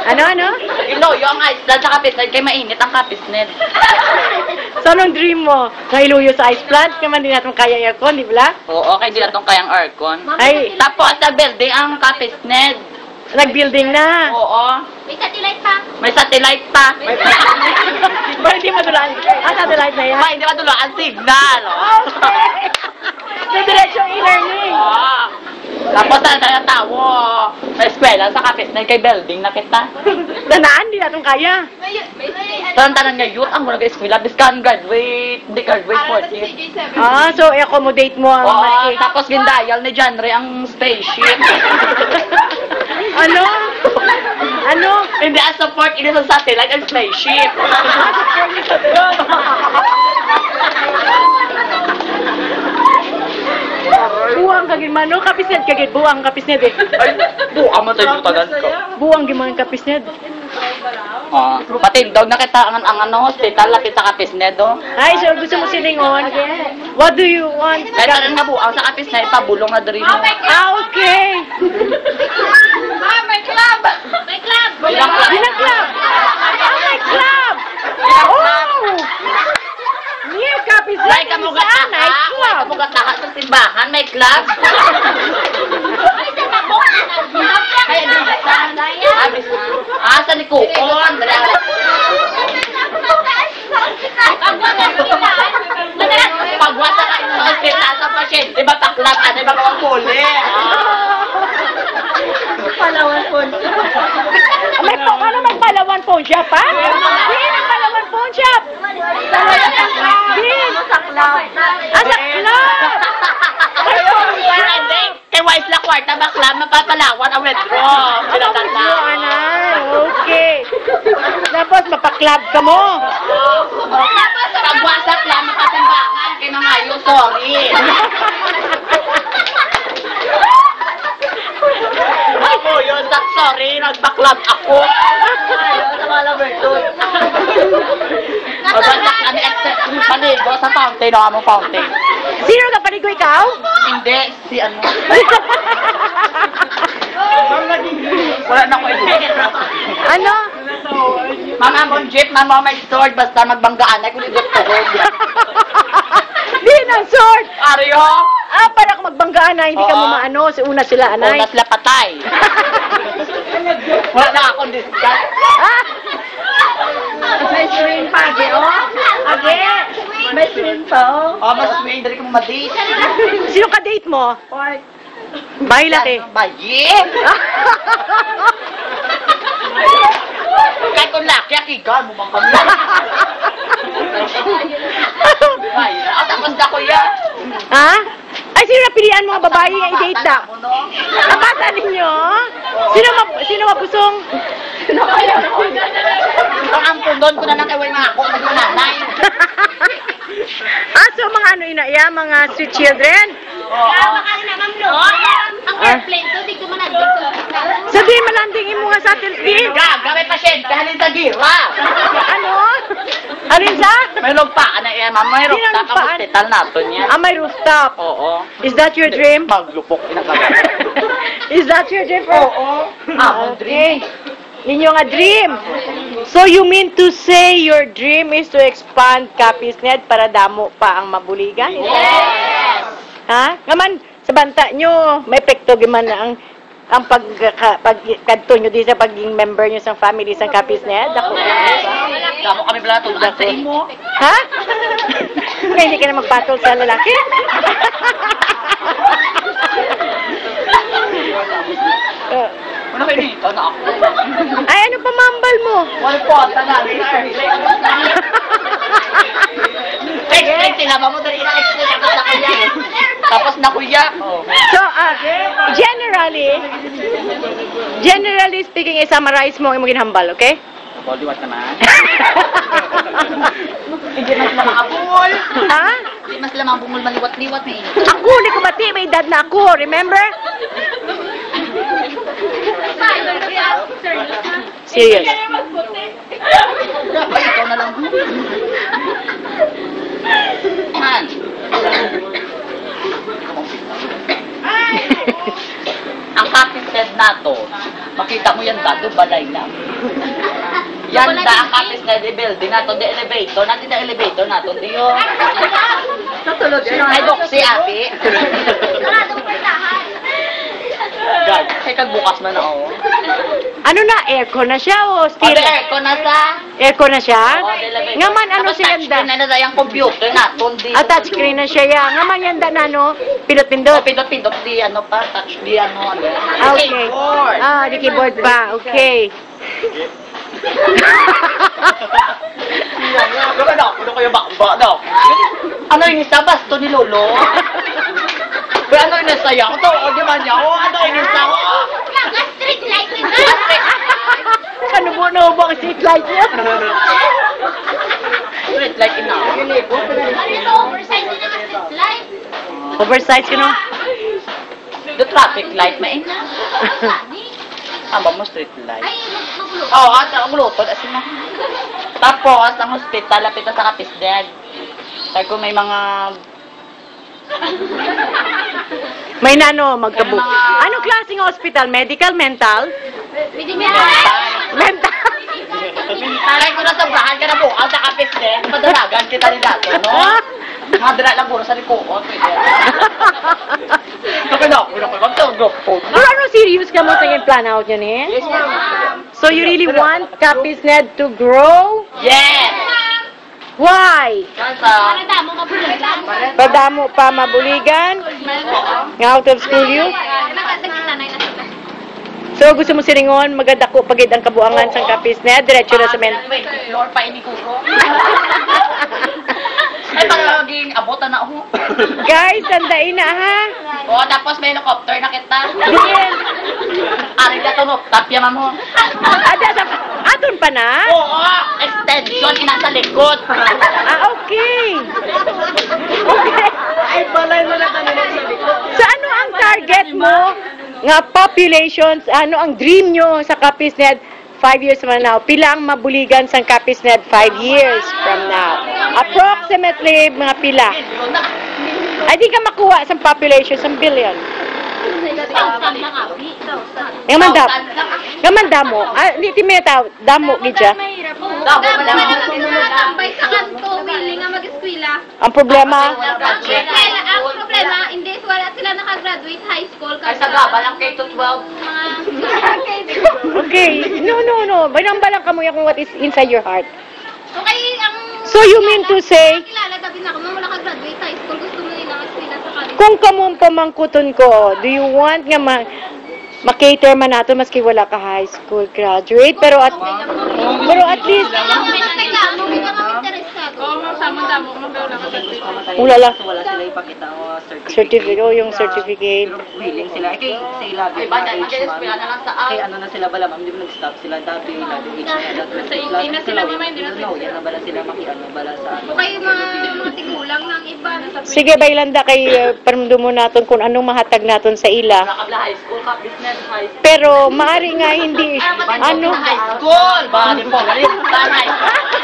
Ano? Iloyo ang Iceland sa Kapisned kay mainit ang Kapisned. So, anong dream mo? Nailuyo sa ice plant? Kaya man din natin kaya aircon, di ba? Oo, kay di natong kayang aircon. Ay, Tapos sa building ang Kapisned. nag-building na. Oo. May satellite pa. May satellite pa. Ba, hindi madulaan. Satellite na yan. Ba, hindi matuloy ang signal. Okay. So, diretsong e-learning. Oo. Tapos sa tawo. May eskwela sa Kapisned kay building na kita. Danaan, di natin kaya. Tanan nga youth ang mga eskwela biskan graduate, di graduate 40. Ah, so i-accommodate mo ang Oo, maliit. tapos gindayal ni Janre ang spaceship. Ano? Hindi ang support ini sa satellite ang spaceship. Buang kagin mano, kapisned kagin. Buang kapisned eh. Ay, buka mo tayo tagan ko. Buang gimang kapisned. Patindog na kita ang ano, hospital, lapit sa Kapisned, oh. Ay, so gusto mo silingon? What do you want? Kaya tanan nga buang sa Kapisned, pabulong na diri mo. Ah, okay. May club! May club! Ilang club? Ilang club? Oh, my club! Oh! Near kapisned. Ay, kamugat Night na ka. club. Kamugat na ka sa simbahan, may club. Ay, hindi sa ni Kukon. Pagwasa ka sa hospital sa pasyente, ba taklap, ano ba mga puli? May Palawan phone shop, ha? Din, ang Palawan phone shop. Din. Sa club. Hindi, kay Wise La Cuarta bakla, mapapalawan ang withdraw. Pinatanda. Anay, okay. Tapos mapaklab ka mo. Pagwasak lang, makatimbangan, kay nangayo, sorry. Ako yun, sorry, nagbaklab ako. Pagwasak kami, paligo sa fountain, o among fountain. Sino ka paligo ikaw? Hindi, si ano. Wala na ko ito. Ano? Mga among jeep, mga may sword, basta magbanggaan ay kung hindi ko. Di ng sword. Aryo! Ah, para kung magbanggaan na, hindi ka Oo. mo maano. Sa una sila, anay. Una sila patay. Wala na akong discuss. Ah! May swing pa, Age! May swing pa, oh. Oh, mas may dali ko madate. Sino ka date mo? Bahay laki. Bayi! Kahit kung laki, akigan mo mang kami. Ay, tapos na ko yan. Ha? Ay, sino napilian mga babae nga i-date na? Nakata ninyo? Sino mapusong? Ang ampundon ko na nang ewan nga ako, mag-nanay. Ah, so mga ano inaya, mga sweet children? Tama ka na, ma'am, no? Ang airplane to, di ko managdito. Sabihin malanding mo nga sa atin, Steve. Gaga, may pasyente, halin sa gira. Ano? Alin sa? May lugpaan na yan, ma'am. May Sino rooftop ang lugpaan? hospital natin yan. Ah, may rooftop. Oo. Is that your dream? Maglupok, inagaga. Is that your dream? Oo. Among dream. Ninyo nga dream. So you mean to say your dream is to expand Kapisned para damo pa ang mabuligan? Yes! Ha? Ngaman, sa banta nyo, may epekto giman na ang pagkadto nyo di sa pagiging member nyo sa family sa Kapisned. Ako, Damo kami pala tulad sa imo. ha? Kaya hindi ka na magpatol sa lalaki? Ano kayo dito na ako? Ay, ano pa mambal mo? Wal po, tanali. Explain sila ba mo dali na explain ako sa kuya. Tapos na kuya. So, generally speaking, i-summarize mo ang imong ginhambal, okay? Boliwat naman. Hindi mas lamang abungol. Ha? Hindi mas lamang bungol maliwat-liwat eh. Ako, hindi ko mati, may edad na ako, remember? Serious. Ikaw na lang. Han. Ang Kapisned nato. Makita mo yan dato, balay lang. Yan da ang kapis na di building nato, di elevator. Natin na elevator nato, di yun. Natulog siya. Ay, doksi, ate. Guys, kay kagbukas man ako. Ano na, aircon na siya o steel? Steel aircon na sa... Aircon na siya? Oo, di elevator. Nga man, ano Tapos siya touchscreen yanda? na yung computer nato, di. Touchscreen na siya ya. Nga man yanda na, no? Oh, Pindot-pindot. pindot-pindot di ano pa, touch di ano. Okay. Keyboard. Di keyboard pa. Okay. Gawin ako, ano kayo bakba daw? Ano yung isa, basto ni Lolo? Pero ano yung nasa yan? Ito, o di ba niya? O, ano yung isa ko? Street light na. Ano mo na ba ang street light niya? Street light ina. Ano ito, oversize din ang street light. Oversize, you know? The traffic light, maina. Tama mo street light. Ay, magulo. Oo, at ang lutod. Tapos, ang hospital, lapit na sa Kapisdeg. Kaya kung may mga... May nano, magkabu. Anong klaseng hospital? Medical? Mental? Pwede mo Mental. Kaya kung nasa bahan ka na po, ang sa Kapisdeg, padalagan kita ni Dato, no? Mga dala lang puro sa likuon. Kapag na, Pero ano serious ka mo sa yung plan out niya ni? Yes, ma'am. So you really want Kapisned to grow? Yes! Why? Kasa, Para damo mabuligan. Padamo pa mabuligan? Nga out of school you? Nagtatanay na sila. So gusto mo siringon, magadako pagid ang kabuangan sa Kapisned, diretso na sa men. wait, floor pa inikuro. Ay, pagiging abutan na ako. Guys, sandain na ha. O, tapos may helicopter na kita. Diyan. Ari ka to, tapya man mo. Aton pa na? Oo, extension, inasa likod. Okay. Okay. Ay, balay mo na kanina sa likod. So ano ang target mo nga populations, ano ang dream nyo sa Kapisned 5 years from now? Pila ang mabuligan sa Kapisned 5 years from now? Approximately mga pila. Ay di ka makuha sa population sa billion. Yung man damo. Hindi timeta damo gidya. Tambay sa kanto, willing nga mag-eskwela. Ang problema, Ang problema, hindi wala sila nakagraduate high school. Ay, sa gaba lang K-12. okay. No. Balang ka mo yung what is inside your heart. Okay, ang... So you mean to say, Kilala gabi na ako, nung wala ka-graduate high school, gusto mo nila mag-eskwela sa kanila. kung kamong pamangkuton ko, do you want nga ma-cater man nato maski wala ka high school graduate, pero at least, wala lang. Wala sila ipakita o Certificate, yung certificate. willing sila. Kaya sila Ay, bata, mag-eskwela na lang sa kaya ano na sila bala, ma'am, hindi mo nag-stop sila dati, hindi na sila, mama, hindi na sila. Yan na bala sila makiano bala sa ano. O kayo mga tigulang ng iba. Sige, bailanda kay paramdam mo naton kung anong mahatag naton sa ila. Nakabla high school ka, business high school. Pero maari nga hindi, ano? High school! Baka di po, high school.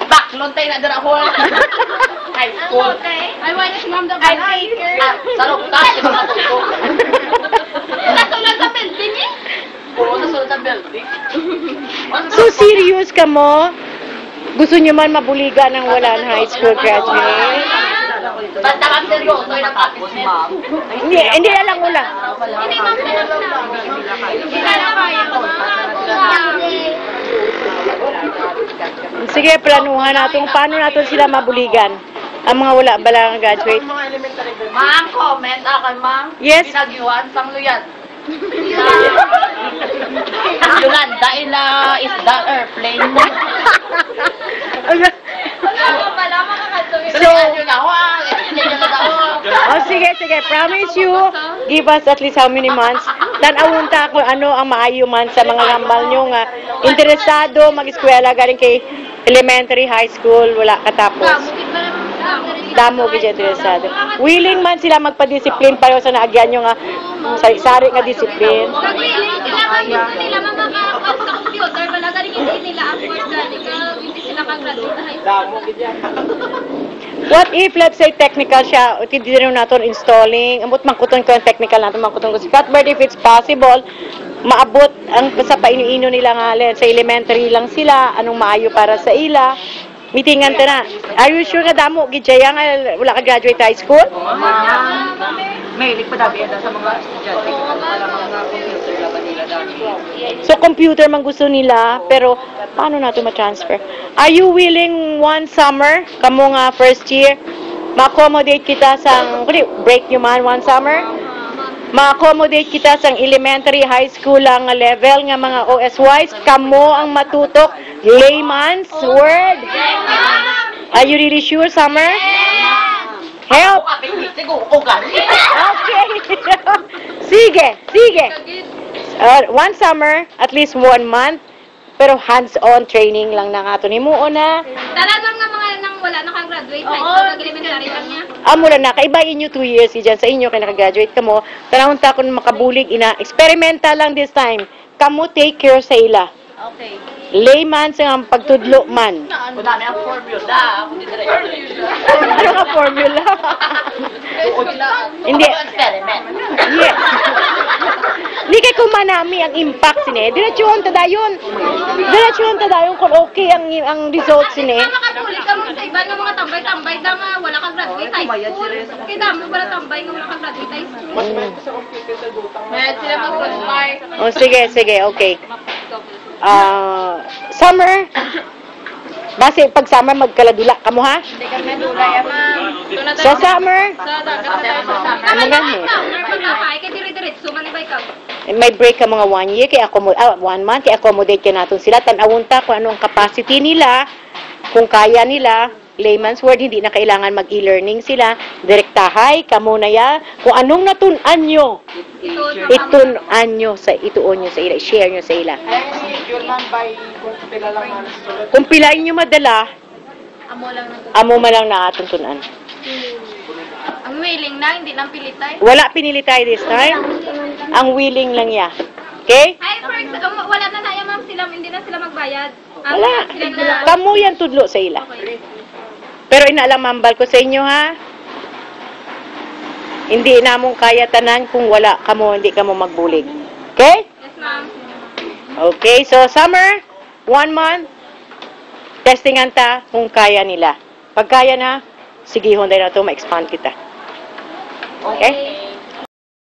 Baklon tayo na dara ko. High school. I want to mom the baker. Sarap ka, di ba matutog? Nasunod sa building eh. Puro na sa building. So serious ka mo? Gusto nyo man mabuligan ng wala ng high school graduate? Basta kang seryoso yung Tapos, business. ma'am, Hindi na lang ulang. Hindi ma'am sila Hindi na kaya. Sige, planuhan natin kung paano natin sila mabuligan. Ang mga wala balang graduate. Ma'am, comment akan ma'am. Yes. Pinagyuhan sang luyan. Yolanda, ila isda airplane mo. So, sige. Promise you, give us at least how many months. Tanawon ta kung ano ang maayo man sa mga gambal nyo nga interesado mag-eskwela galing kay elementary, high school, wala katapos. Damo gid interesado. Willing man sila magpa-discipline pareho sa naagyan nyo nga sari nga discipline. Willing sila man gusto nila makakapag sa computer, wala galing hindi nila afford galing hindi sila kag-graduate sa high school. What if, let's say, technical siya, o hindi rin natin installing, amot mangkuton ko yung technical natin, mangkuton ko si Cuthbert, if it's possible, maabot ang sa painu-ino nila nga, sa elementary lang sila, anong maayo para sa ila, meetingan ta na. Are you sure nga damo, Gijaya nga, wala ka graduate high school? May ilig pa dami yan sa mga estudyante. Wala mga computer laban nila dami. So, computer man gusto nila, pero paano natin ma-transfer? Are you willing one summer, kamo nga first year, ma-accommodate kita sa, break nyo man one summer? Ma-accommodate kita sa elementary, high school lang nga level nga mga OSYs, kamo ang matutok layman's word? Are you really sure, summer? Help! Okay. Sige. One summer, at least 1 month, pero hands-on training lang na nga ito. Nimuon na. Talagang nga mga nang wala nakagraduate high school, nag-elementary lang niya. Mula na, kaiba inyo 2 years, dyan sa inyo, kaya nakagraduate ka mo, tanawon ta kung makabulig, experimental lang this time. Kamu take care sa ila. Okay. Layman sa ang pagtudlo man. Kung namin ang formula, kung di dire-diretso. Ano ka formula? Hindi. Experiment. Yes. Hindi kay kumanami ang impact sine. Diretsuhon ta dayon. Diretsuhon ta dayon kung okay ang results sine. Kaya makatuli ka mo sa iba ng mga tambay-tambay na nga wala kang graduate high school. Kaya dami wala tambay nga wala kang graduate high school. Mayad sila mag-start. Oh, sige, okay. Summer. Base pag summer magkaladula kamo ha? Hindi kami dulay, ma'am. Sa summer, Sa dagat na tayo sa summer. Ano nga, eh? Summer, pagkakay, kaya dire-diretso, manibay ka. may break ka mga 1 year, kaya 1 month, kaya accommodate ka natin sila. Tanawon ta kung ano ang capacity nila, kung kaya nila, layman's word, hindi na kailangan mag-e-learning sila. Direktahay, kamo na ya, kung anong natunan nyo, ituon nyo sa ila, share nyo sa ila. Kung pilain nyo madala, Amo lang na. amo malang na atong tunan. Ang willing na, hindi nang pilitay. Wala pinili tayo this time. Ang willing lang ya. Okay? Ay, for example, wala na tayo, ma'am, sila, hindi na sila magbayad. Wala. Sila na. Kamo yan tudlo sa ila. Okay. Pero inaalamambal ko sa inyo ha. Hindi namong kaya tanan kung wala kamo, hindi kamo magbulig. Okay? Yes, ma'am. Okay, so summer, 1 month, testingan ta kung kaya nila. Pag kaya na, sige, Honda na to, ma-expand kita. Okay?